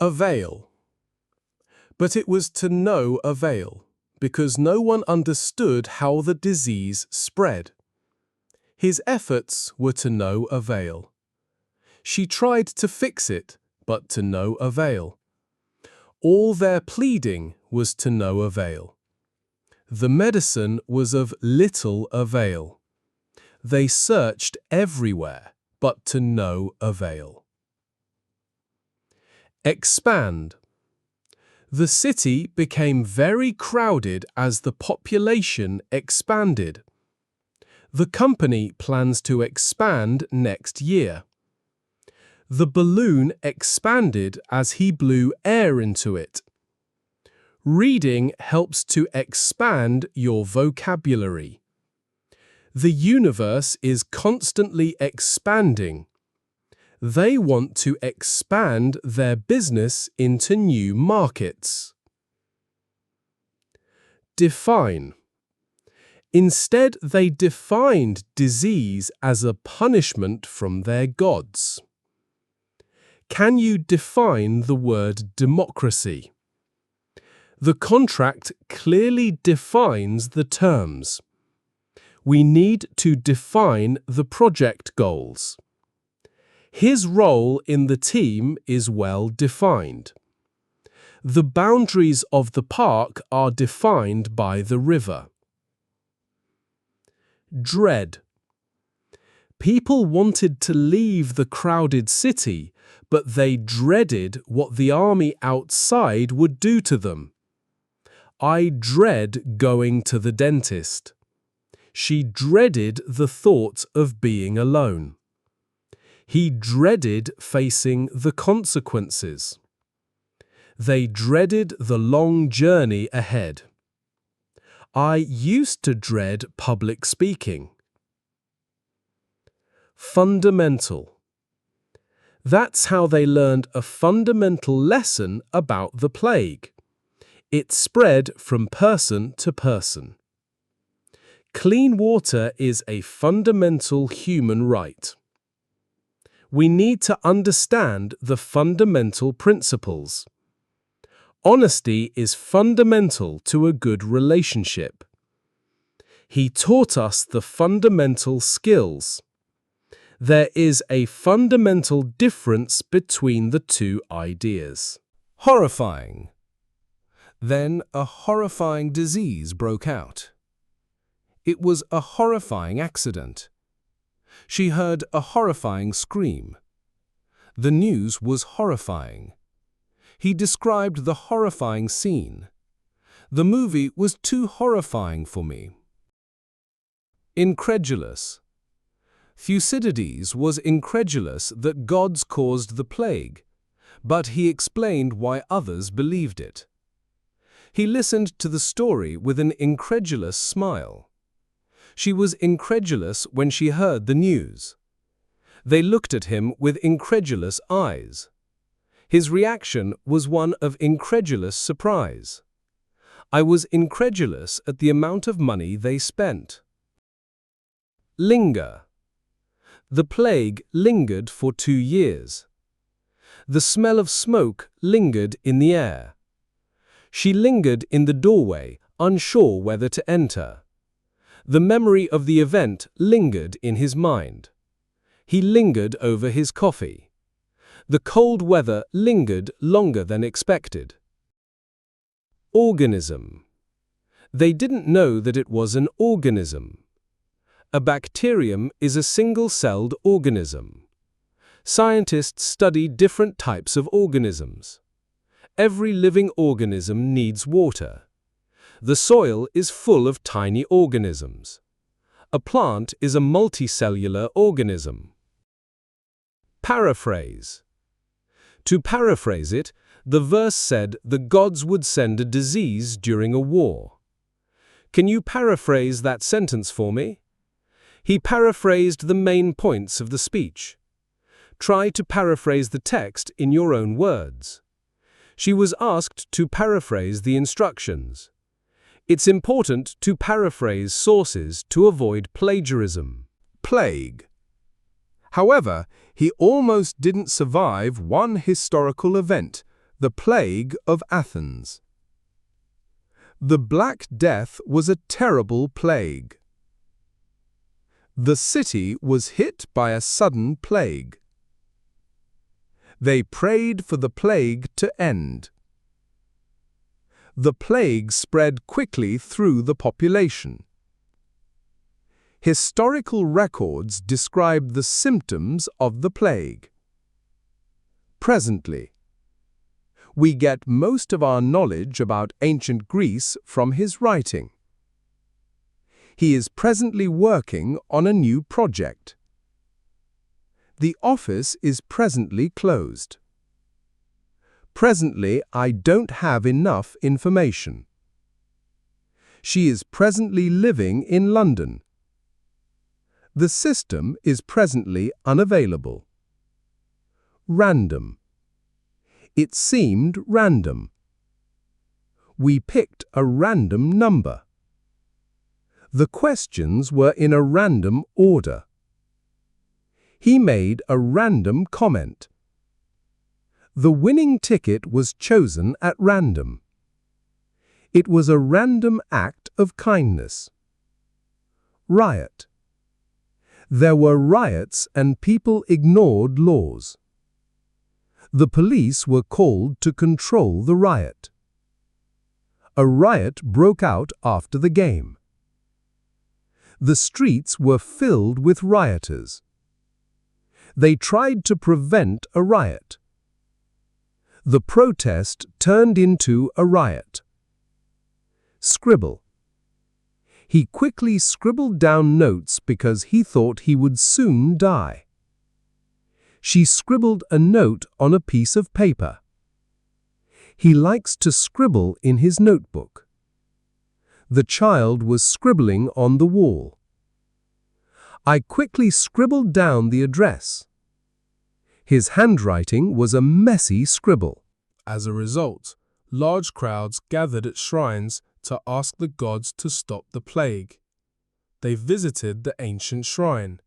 Avail. But it was to no avail, because no one understood how the disease spread. His efforts were to no avail. She tried to fix it, but to no avail. All their pleading was to no avail. The medicine was of little avail. They searched everywhere, but to no avail. Expand. The city became very crowded as the population expanded. The company plans to expand next year. The balloon expanded as he blew air into it. Reading helps to expand your vocabulary. The universe is constantly expanding. They want to expand their business into new markets. Define. Instead, they defined disease as a punishment from their gods. Can you define the word democracy? The contract clearly defines the terms. We need to define the project goals. His role in the team is well defined. The boundaries of the park are defined by the river. Dread. People wanted to leave the crowded city, but they dreaded what the army outside would do to them. I dread going to the dentist. She dreaded the thought of being alone. He dreaded facing the consequences. They dreaded the long journey ahead. I used to dread public speaking. Fundamental. That's how they learned a fundamental lesson about the plague. It spread from person to person. Clean water is a fundamental human right. We need to understand the fundamental principles. Honesty is fundamental to a good relationship. He taught us the fundamental skills. There is a fundamental difference between the two ideas. Horrifying. Then a horrifying disease broke out. It was a horrifying accident. She heard a horrifying scream. The news was horrifying. He described the horrifying scene. The movie was too horrifying for me. Incredulous. Thucydides was incredulous that gods caused the plague, but he explained why others believed it. He listened to the story with an incredulous smile. She was incredulous when she heard the news. They looked at him with incredulous eyes. His reaction was one of incredulous surprise. I was incredulous at the amount of money they spent. Linger. The plague lingered for 2 years. The smell of smoke lingered in the air. She lingered in the doorway, unsure whether to enter. The memory of the event lingered in his mind. He lingered over his coffee. The cold weather lingered longer than expected. Organism. They didn't know that it was an organism. A bacterium is a single-celled organism. Scientists study different types of organisms. Every living organism needs water. The soil is full of tiny organisms. A plant is a multicellular organism. Paraphrase. To paraphrase it, the verse said the gods would send a disease during a war. Can you paraphrase that sentence for me? He paraphrased the main points of the speech. Try to paraphrase the text in your own words. She was asked to paraphrase the instructions. It's important to paraphrase sources to avoid plagiarism. Plague. However, he almost didn't survive one historical event, The Plague of Athens. The Black Death was a terrible plague. The city was hit by a sudden plague. They prayed for the plague to end. The plague spread quickly through the population. Historical records describe the symptoms of the plague. Presently, we get most of our knowledge about ancient Greece from his writing. He is presently working on a new project. The office is presently closed. Presently, I don't have enough information. She is presently living in London. The system is presently unavailable. Random. It seemed random. We picked a random number. The questions were in a random order. He made a random comment. The winning ticket was chosen at random. It was a random act of kindness. Riot. There were riots and people ignored laws. The police were called to control the riot. A riot broke out after the game. The streets were filled with rioters. They tried to prevent a riot. The protest turned into a riot. Scribble. He quickly scribbled down notes because he thought he would soon die. She scribbled a note on a piece of paper. He likes to scribble in his notebook. The child was scribbling on the wall. I quickly scribbled down the address. His handwriting was a messy scribble. As a result, large crowds gathered at shrines to ask the gods to stop the plague. They visited the ancient shrine.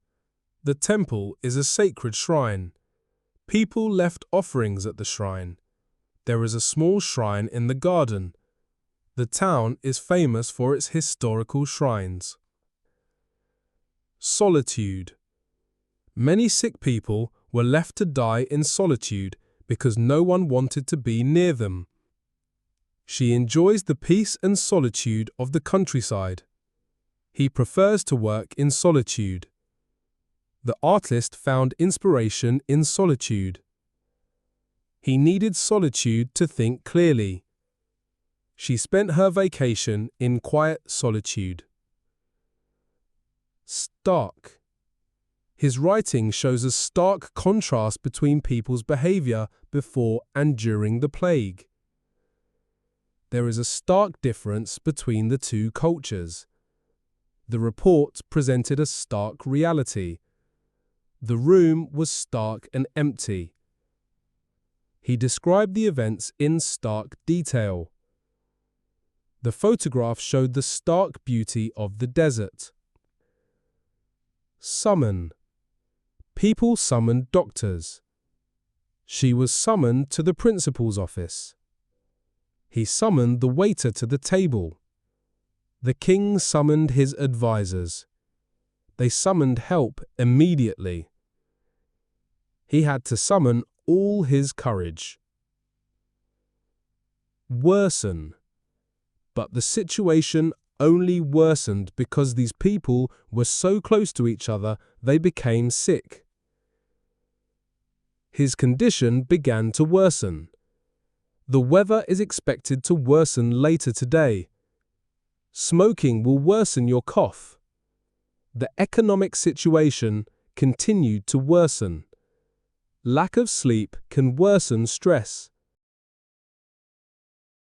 The temple is a sacred shrine. People left offerings at the shrine. There is a small shrine in the garden. The town is famous for its historical shrines. Solitude. Many sick people were left to die in solitude because no one wanted to be near them. She enjoys the peace and solitude of the countryside. He prefers to work in solitude. The artist found inspiration in solitude. He needed solitude to think clearly. She spent her vacation in quiet solitude. Stark. His writing shows a stark contrast between people's behavior before and during the plague. There is a stark difference between the two cultures. The report presented a stark reality. The room was stark and empty. He described the events in stark detail. The photograph showed the stark beauty of the desert. Summon. People summoned doctors. She was summoned to the principal's office. He summoned the waiter to the table. The king summoned his advisors. They summoned help immediately. He had to summon all his courage. Worsen. But the situation only worsened because these people were so close to each other they became sick. His condition began to worsen. The weather is expected to worsen later today. Smoking will worsen your cough. The economic situation continued to worsen. Lack of sleep can worsen stress.